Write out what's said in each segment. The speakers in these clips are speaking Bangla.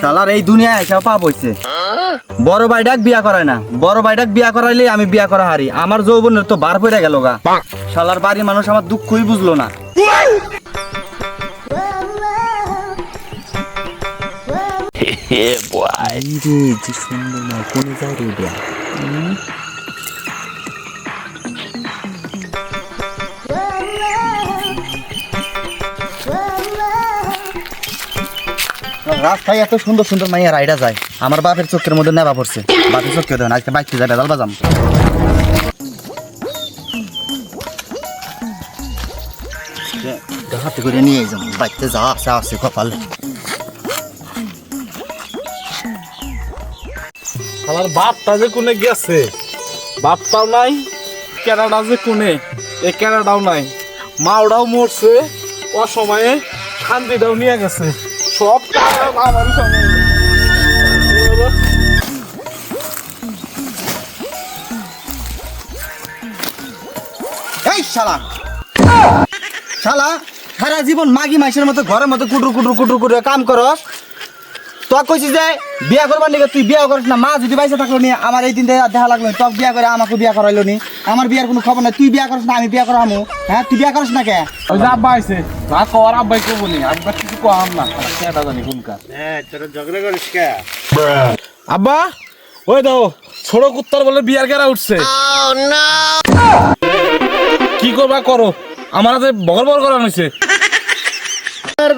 শালার এই দুনিয়ায় এসে পাপ হইছে। বড় ভাইটাক বিয়া করায় না, বড় ভাইটাক বিয়া করাইলে আমি বিয়া করা হারি। আমার যৌবনের তো বার পড়ে গেল গা। শালার বাড়ির মানুষ আমার দুঃখই বুঝলো না। রাস্তায় এত সুন্দর সুন্দর মাইয়া রাইডা যায়, আমার বাপের চোখের মধ্যে নেবা পড়ছে। বাপের চোখে দেন আজকে বাইক যাবে দাল বাজাম। হাতে করে নিয়ে যাম, বাইকতে যা আছে আছে কপাল। আমার বাপটা যে কোনে গেছে, বাপটাও নাই, কেরাটা যে কোনে, এই কেরাটাও নাই, মাওটাও মরছে, অসময়ে শান্তিটাও নিয়ে গেছে, সব আমারই সময়। এই শালা শালা সারা জীবন মাগি মাইসের মতো ঘরের মতো কুটুর কুটুর কুটুর কুটুর কাম করস। তো কইছি যে বিয়া করবার নিকে তুই বিয়া করিস না। মা যদি বাইসে থাকলো নি আমার এই দিন দেখা লাগলো, তোকে বিয়া করে আমাকে বিয়া করাইলো নি। আমার বিয়ার কোনো খবর নাই, তুই বিয়া করিস না আমি বিয়া করামু। হ্যাঁ তুই বিয়া করিস না কে? ওই যে আব্বা আইছে, না কর আব্বাইকে বলি, আব্বা কিছু কম না, কেটা জানি কোনকার। তোরা ঝগড়া করিস কে? আব্বা ওই দাও ছোট কুত্তার বলে বিয়ার গেরা উঠছে। কি করবা করো, আমার হাতে বগর বগর করা হয়েছে।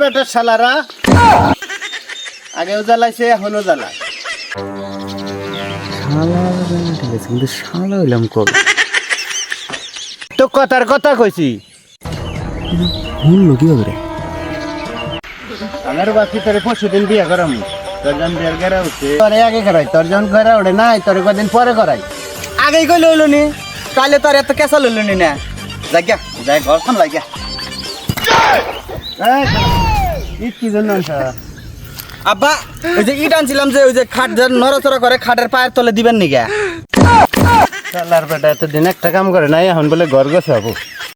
বেটা শালারা আগেও জ্বালাইছে এখনো জ্বালায়। কিন্তু শালা হইলাম কবে তো কথার কথা কইছি ভুললো কি হবে? আমার বাকি তোরে পরশুদিন বিয়ে করাম, তোর যখন বিয়ের গেরা উঠছে তোরে আগে করাই, তোর যখন গেরা ওঠে নাই তোরে কদিন পরে করাই। আগেই কই লইল নি, তাহলে তোর এত কেঁচা লইল নি না। যাই যাই ঘর সামলাই গিয়া। কি জন্য আব্বা ওই যে ইট আনছিলাম যে ওই যে খাট নড়াচড়া করে, খাটের পায়ের তলে দিবেন নি গা? শালার বেটা এতদিন একটা কাম করে নাই, এখন বলে ঘর গোছাবো।